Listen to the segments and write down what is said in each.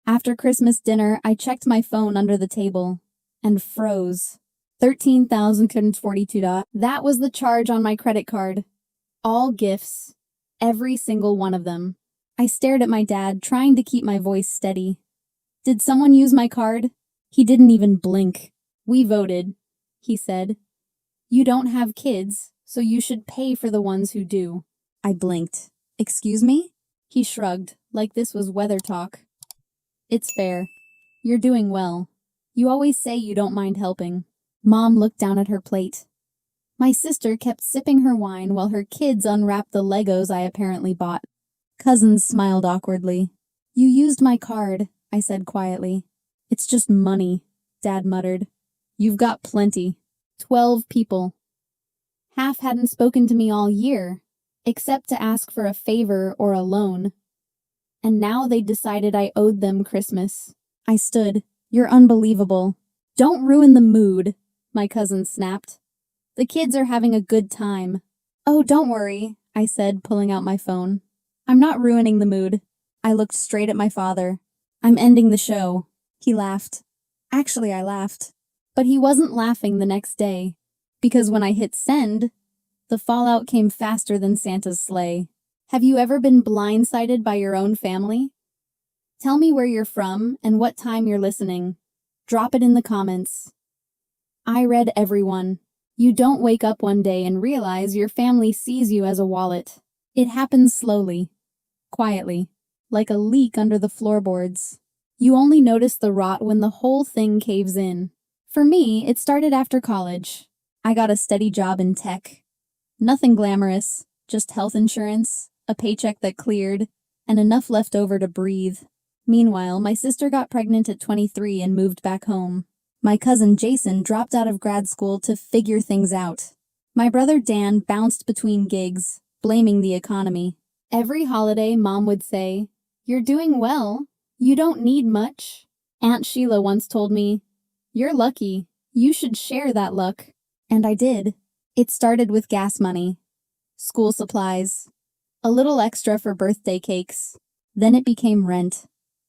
After Christmas dinner, I checked my phone under the table and froze. $13,042. That was the charge on my credit card. All gifts. Every single one of them. I stared at my dad, trying to keep my voice steady. Did someone use my card? He didn't even blink. We voted, he said. You don't have kids, so you should pay for the ones who do. I blinked. Excuse me? He shrugged, like this was weather talk. It's fair. You're doing well. You always say you don't mind helping. Mom looked down at her plate. My sister kept sipping her wine while her kids unwrapped the Legos I apparently bought. Cousins smiled awkwardly. You used my card, I said quietly. It's just money, Dad muttered. You've got plenty. 12 people. Half hadn't spoken to me all year, except to ask for a favor or a loan. And now they decided I owed them Christmas. I stood. You're unbelievable. Don't ruin the mood, my cousin snapped. The kids are having a good time. Oh, don't worry, I said, pulling out my phone. I'm not ruining the mood. I looked straight at my father. I'm ending the show. He laughed. Actually, I laughed. But he wasn't laughing the next day, because when I hit send, the fallout came faster than Santa's sleigh. Have you ever been blindsided by your own family? Tell me where you're from and what time you're listening. Drop it in the comments. I read everyone. You don't wake up one day and realize your family sees you as a wallet. It happens slowly, quietly, like a leak under the floorboards. You only notice the rot when the whole thing caves in. For me, it started after college. I got a steady job in tech. Nothing glamorous, just health insurance, a paycheck that cleared, and enough left over to breathe. Meanwhile, my sister got pregnant at 23 and moved back home. My cousin Jason dropped out of grad school to figure things out. My brother Dan bounced between gigs, blaming the economy. Every holiday, Mom would say, "You're doing well. You don't need much." Aunt Sheila once told me, "You're lucky. You should share that luck." And I did. It started with gas money, school supplies, a little extra for birthday cakes. Then it became rent,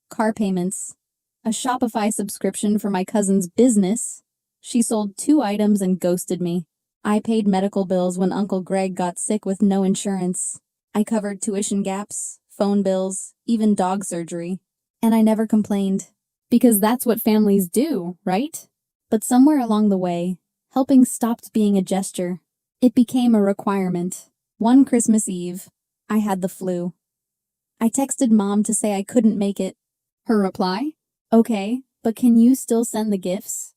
car payments, a Shopify subscription for my cousin's business. She sold 2 items and ghosted me. I paid medical bills when Uncle Greg got sick with no insurance. I covered tuition gaps, phone bills, even dog surgery. And I never complained. Because that's what families do, right? But somewhere along the way, helping stopped being a gesture. It became a requirement. One Christmas Eve, I had the flu. I texted Mom to say I couldn't make it. Her reply? Okay, but can you still send the gifts?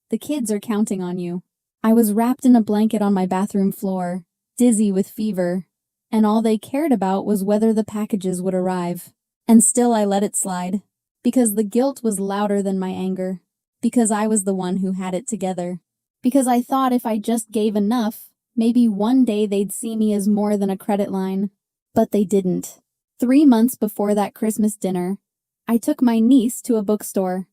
The kids are counting on you. I was wrapped in a blanket on my bathroom floor, dizzy with fever, and all they cared about was whether the packages would arrive. And still I let it slide, because the guilt was louder than my anger, because I was the one who had it together, because I thought if I just gave enough, maybe one day they'd see me as more than a credit line. But they didn't. 3 months before that Christmas dinner, I took my niece to a bookstore,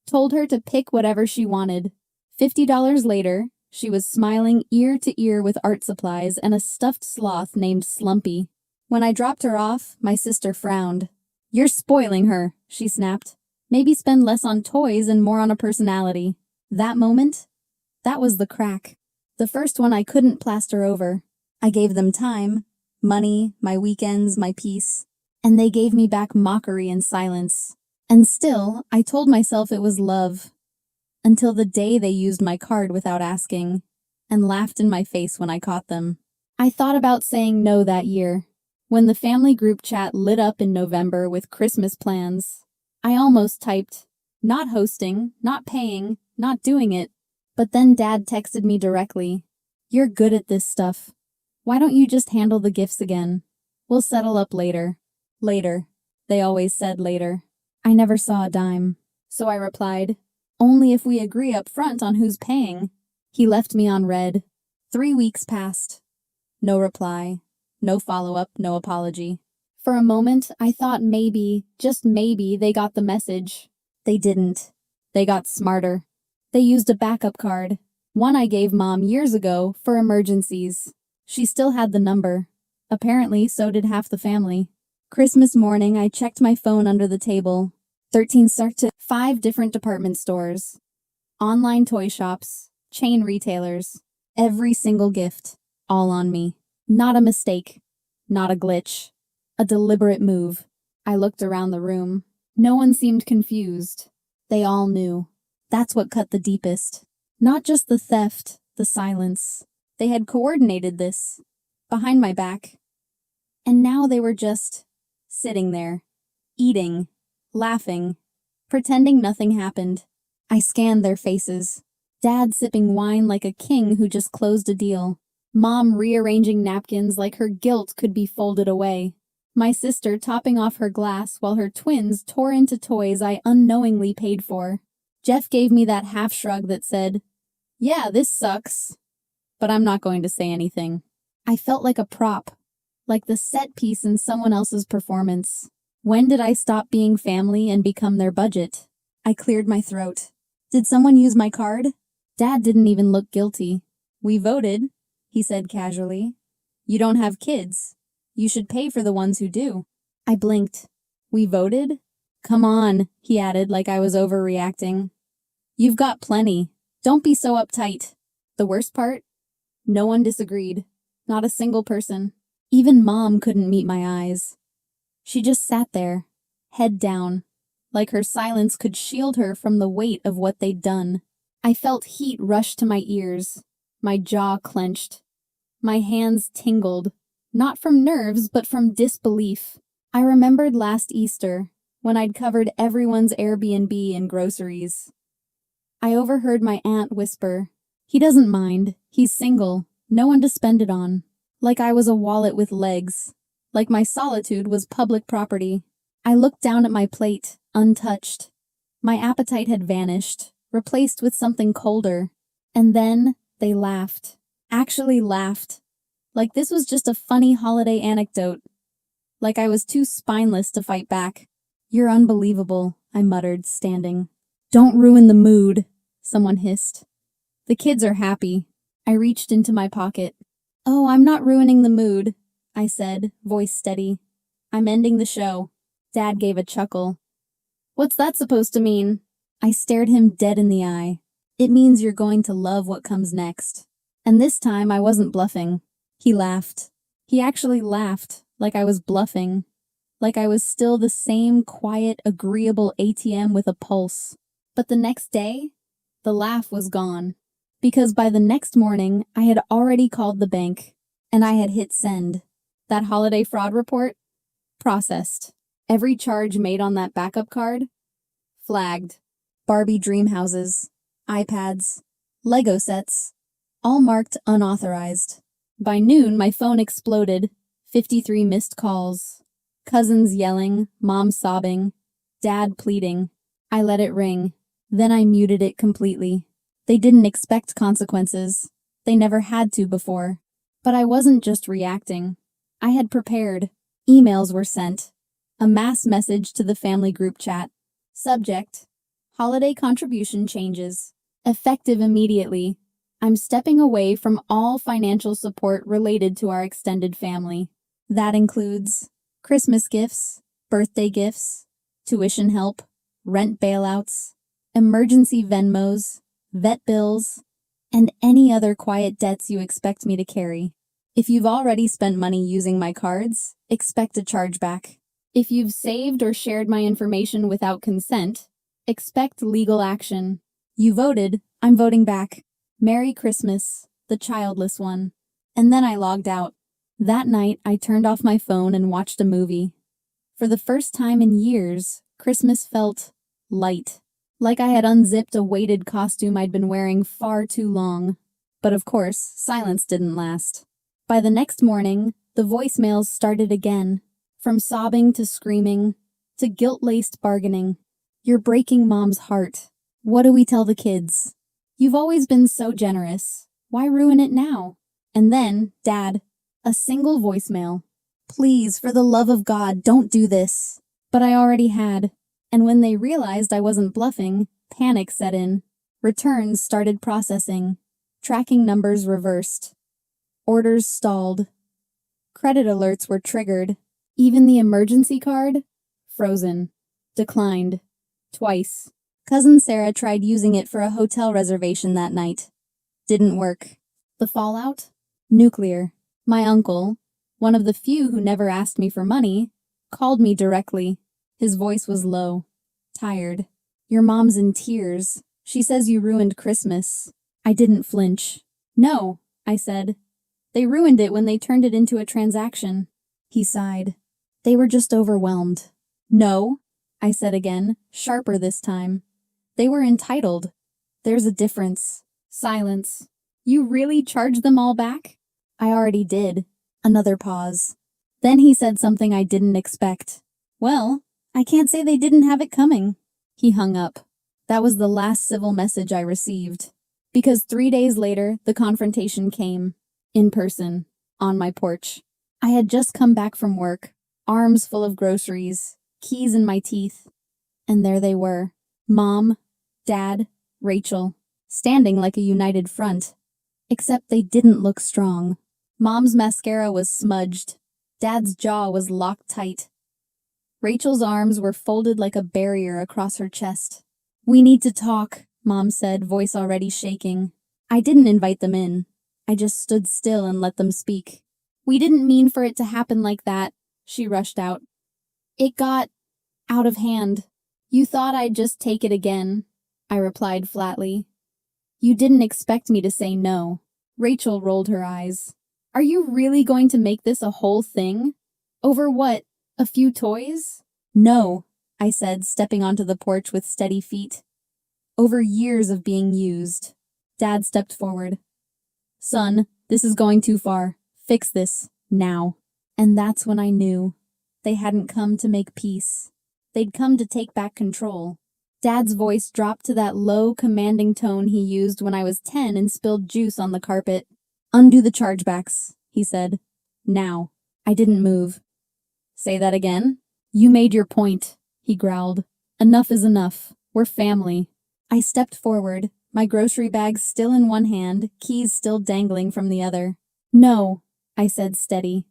told her to pick whatever she wanted. $50 later, she was smiling ear to ear with art supplies and a stuffed sloth named Slumpy. When I dropped her off, my sister frowned. You're spoiling her, she snapped. Maybe spend less on toys and more on a personality. That moment, that was the crack. The first one I couldn't plaster over. I gave them time, money, my weekends, my peace. And they gave me back mockery and silence. And still, I told myself it was love. Until the day they used my card without asking, and laughed in my face when I caught them. I thought about saying no that year. When the family group chat lit up in November with Christmas plans, I almost typed, not hosting, not paying, not doing it. But then Dad texted me directly. You're good at this stuff. Why don't you just handle the gifts again? We'll settle up later. Later. They always said later. I never saw a dime. So I replied, only if we agree up front on who's paying. He left me on red. 3 weeks passed. No reply. No follow-up, no apology. For a moment, I thought maybe, just maybe, they got the message. They didn't. They got smarter. They used a backup card. One I gave Mom years ago for emergencies. She still had the number. Apparently, so did half the family. Christmas morning, I checked my phone under the table. 13 start to 5 different department stores, online toy shops, chain retailers, every single gift, all on me. Not a mistake, not a glitch, a deliberate move. I looked around the room. No one seemed confused. They all knew. That's what cut the deepest. Not just the theft, the silence. They had coordinated this, behind my back. And now they were just sitting there, eating, laughing, pretending nothing happened. I scanned their faces. Dad sipping wine like a king who just closed a deal. Mom rearranging napkins like her guilt could be folded away. My sister topping off her glass while her twins tore into toys I unknowingly paid for. Jeff gave me that half shrug that said, "Yeah, this sucks." But I'm not going to say anything. I felt like a prop, like the set piece in someone else's performance. When did I stop being family and become their budget? I cleared my throat. Did someone use my card? Dad didn't even look guilty. "We voted," he said casually. "You don't have kids. You should pay for the ones who do." I blinked. "We voted?" "Come on," he added like I was overreacting. "You've got plenty. Don't be so uptight." The worst part? No one disagreed. Not a single person. Even Mom couldn't meet my eyes. She just sat there, head down, like her silence could shield her from the weight of what they'd done. I felt heat rush to my ears. My jaw clenched. My hands tingled, not from nerves, but from disbelief. I remembered last Easter, when I'd covered everyone's Airbnb and groceries. I overheard my aunt whisper, "He doesn't mind. He's single. No one to spend it on." Like I was a wallet with legs. Like my solitude was public property. I looked down at my plate, untouched. My appetite had vanished, replaced with something colder. And then they laughed. Actually laughed. Like this was just a funny holiday anecdote. Like I was too spineless to fight back. "You're unbelievable," I muttered, standing. "Don't ruin the mood," someone hissed. "The kids are happy." I reached into my pocket. "Oh, I'm not ruining the mood," I said, voice steady. "I'm ending the show." Dad gave a chuckle. "What's that supposed to mean?" I stared him dead in the eye. "It means you're going to love what comes next." And this time I wasn't bluffing. He laughed. He actually laughed, like I was bluffing. Like I was still the same quiet, agreeable ATM with a pulse. But the next day, the laugh was gone. Because by the next morning, I had already called the bank, and I had hit send. That holiday fraud report? Processed. Every charge made on that backup card? Flagged. Barbie dream houses, iPads, Lego sets, all marked unauthorized. By noon, my phone exploded. 53 missed calls. Cousins yelling, Mom sobbing, Dad pleading. I let it ring. Then I muted it completely. They didn't expect consequences. They never had to before. But I wasn't just reacting. I had prepared. Emails were sent. A mass message to the family group chat. Subject: Holiday contribution changes. Effective immediately. I'm stepping away from all financial support related to our extended family. That includes Christmas gifts, birthday gifts, tuition help, rent bailouts, emergency Venmos, vet bills, and any other quiet debts you expect me to carry. If you've already spent money using my cards, expect a chargeback. If you've saved or shared my information without consent, expect legal action. You voted, I'm voting back. Merry Christmas, the childless one. And then I logged out. That night, I turned off my phone and watched a movie. For the first time in years, Christmas felt light. Like I had unzipped a weighted costume I'd been wearing far too long. But of course, silence didn't last. By the next morning, the voicemails started again. From sobbing to screaming, to guilt-laced bargaining. You're breaking Mom's heart. What do we tell the kids? You've always been so generous. Why ruin it now? And then, Dad, a single voicemail. Please, for the love of God, don't do this. But I already had. And when they realized I wasn't bluffing, panic set in. Returns started processing. Tracking numbers reversed. Orders stalled. Credit alerts were triggered. Even the emergency card? Frozen. Declined. Twice. Cousin Sarah tried using it for a hotel reservation that night. Didn't work. The fallout? Nuclear. My uncle, one of the few who never asked me for money, called me directly. His voice was low, tired. Your mom's in tears. She says you ruined Christmas. I didn't flinch. No, I said. They ruined it when they turned it into a transaction. He sighed. They were just overwhelmed. No, I said again, sharper this time. They were entitled. There's a difference. Silence. You really charged them all back? I already did. Another pause. Then he said something I didn't expect. Well, I can't say they didn't have it coming. He hung up. That was the last civil message I received. Because 3 days later, the confrontation came. In person. On my porch. I had just come back from work. Arms full of groceries. Keys in my teeth. And there they were. Mom, Dad, Rachel. Standing like a united front. Except they didn't look strong. Mom's mascara was smudged. Dad's jaw was locked tight. Rachel's arms were folded like a barrier across her chest. We need to talk, Mom said, voice already shaking. I didn't invite them in. I just stood still and let them speak. We didn't mean for it to happen like that, she rushed out. It got out of hand. You thought I'd just take it again, I replied flatly. You didn't expect me to say no. Rachel rolled her eyes. Are you really going to make this a whole thing? Over what? A few toys? No, I said, stepping onto the porch with steady feet. Over years of being used. Dad stepped forward. Son, this is going too far. Fix this, now. And that's when I knew. They hadn't come to make peace. They'd come to take back control. Dad's voice dropped to that low, commanding tone he used when I was 10 and spilled juice on the carpet. Undo the chargebacks, he said. Now. I didn't move. Say that again? You made your point, he growled. Enough is enough. We're family. I stepped forward, my grocery bags still in one hand, keys still dangling from the other. No, I said steady.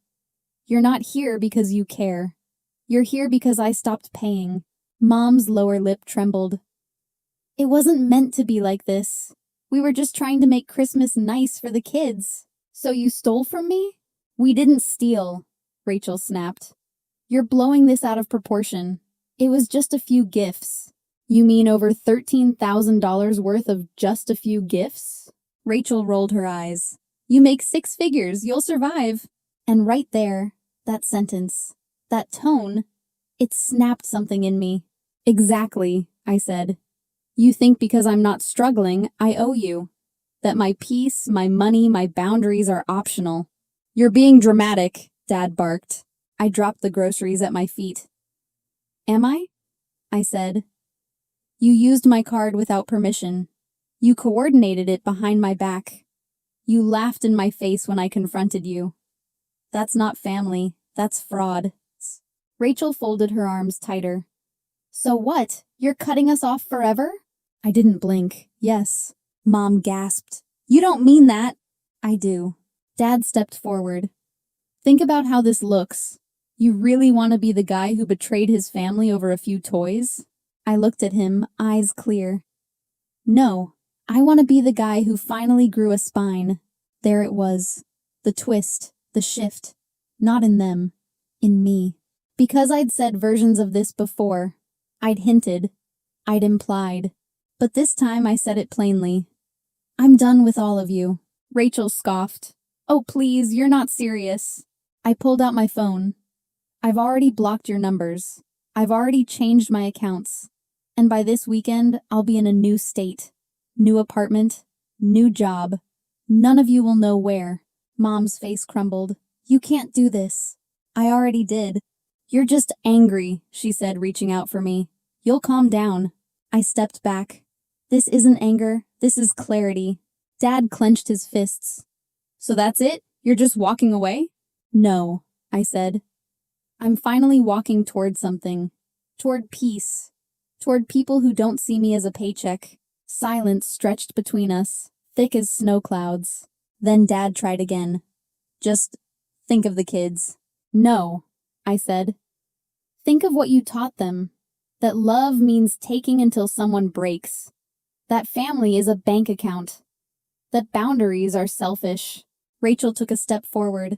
You're not here because you care. You're here because I stopped paying. Mom's lower lip trembled. It wasn't meant to be like this. We were just trying to make Christmas nice for the kids. So you stole from me? We didn't steal, Rachel snapped. You're blowing this out of proportion. It was just a few gifts. You mean over $13,000 worth of just a few gifts? Rachel rolled her eyes. You make 6 figures, you'll survive. And right there, that sentence, that tone, it snapped something in me. Exactly, I said. You think because I'm not struggling, I owe you. That my peace, my money, my boundaries are optional. You're being dramatic, Dad barked. I dropped the groceries at my feet. Am I? I said. You used my card without permission. You coordinated it behind my back. You laughed in my face when I confronted you. That's not family. That's fraud. Rachel folded her arms tighter. So what? You're cutting us off forever? I didn't blink. Yes. Mom gasped. You don't mean that. I do. Dad stepped forward. Think about how this looks. You really want to be the guy who betrayed his family over a few toys? I looked at him, eyes clear. No, I want to be the guy who finally grew a spine. There it was. The twist, the shift. Not in them. In me. Because I'd said versions of this before. I'd hinted. I'd implied. But this time I said it plainly. I'm done with all of you. Rachel scoffed. Oh, please, you're not serious. I pulled out my phone. I've already blocked your numbers. I've already changed my accounts. And by this weekend, I'll be in a new state. New apartment. New job. None of you will know where. Mom's face crumbled. You can't do this. I already did. You're just angry, she said, reaching out for me. You'll calm down. I stepped back. This isn't anger. This is clarity. Dad clenched his fists. So that's it? You're just walking away? No, I said. I'm finally walking toward something. Toward peace. Toward people who don't see me as a paycheck. Silence stretched between us, thick as snow clouds. Then Dad tried again. Just think of the kids. No, I said. Think of what you taught them. That love means taking until someone breaks. That family is a bank account. That boundaries are selfish. Rachel took a step forward.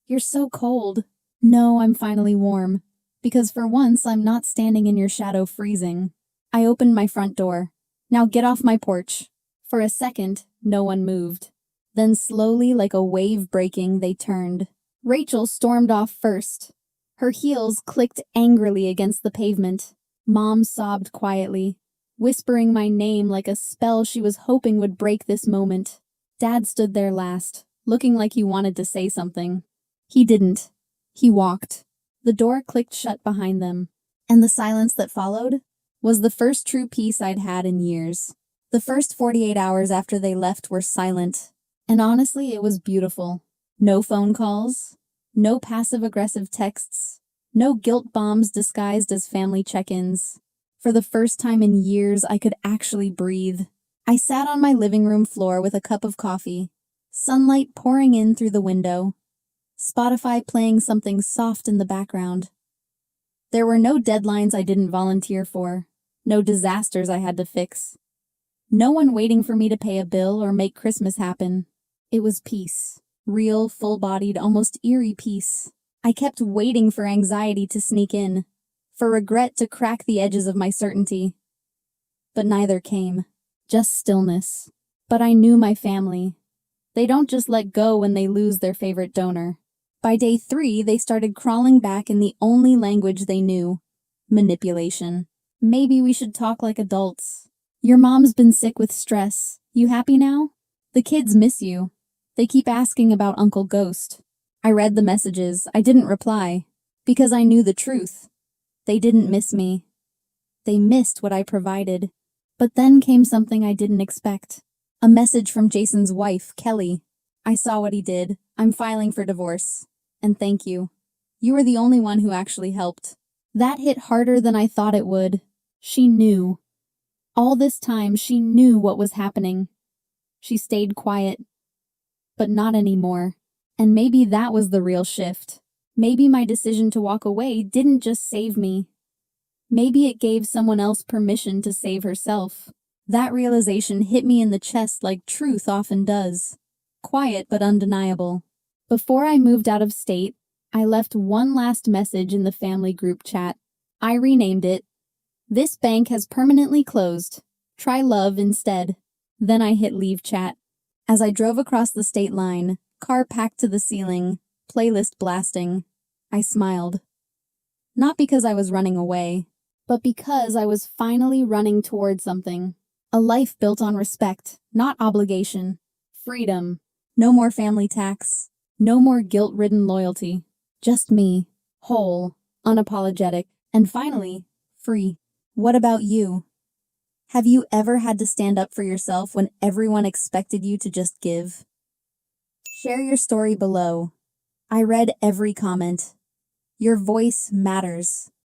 You're so cold. No, I'm finally warm. Because for once, I'm not standing in your shadow freezing. I opened my front door. Now get off my porch. For a second, no one moved. Then slowly, like a wave breaking, they turned. Rachel stormed off first. Her heels clicked angrily against the pavement. Mom sobbed quietly, whispering my name like a spell she was hoping would break this moment. Dad stood there last, looking like he wanted to say something. He didn't. He walked. The door clicked shut behind them, and the silence that followed was the first true peace I'd had in years. The first 48 hours after they left were silent, and honestly, it was beautiful. No phone calls, no passive-aggressive texts, no guilt bombs disguised as family check-ins. For the first time in years, I could actually breathe. I sat on my living room floor with a cup of coffee, sunlight pouring in through the window, Spotify playing something soft in the background. There were no deadlines I didn't volunteer for, no disasters I had to fix. No one waiting for me to pay a bill or make Christmas happen. It was peace. Real, full-bodied, almost eerie peace. I kept waiting for anxiety to sneak in, for regret to crack the edges of my certainty. But neither came. Just stillness. But I knew my family. They don't just let go when they lose their favorite donor. By day 3, they started crawling back in the only language they knew. Manipulation. Maybe we should talk like adults. Your mom's been sick with stress. You happy now? The kids miss you. They keep asking about Uncle Ghost. I read the messages. I didn't reply. Because I knew the truth. They didn't miss me. They missed what I provided. But then came something I didn't expect. A message from Jason's wife, Kelly. I saw what he did. I'm filing for divorce. And thank you. You were the only one who actually helped. That hit harder than I thought it would. She knew. All this time, she knew what was happening. She stayed quiet. But not anymore. And maybe that was the real shift. Maybe my decision to walk away didn't just save me. Maybe it gave someone else permission to save herself. That realization hit me in the chest like truth often does. Quiet but undeniable. Before I moved out of state, I left one last message in the family group chat. I renamed it, "This bank has permanently closed. Try love instead." Then I hit leave chat. As I drove across the state line, car packed to the ceiling, playlist blasting, I smiled. Not because I was running away, but because I was finally running toward something. A life built on respect, not obligation. Freedom. No more family tax. No more guilt-ridden loyalty. Just me. Whole. Unapologetic. And finally, free. What about you? Have you ever had to stand up for yourself when everyone expected you to just give? Share your story below. I read every comment. Your voice matters.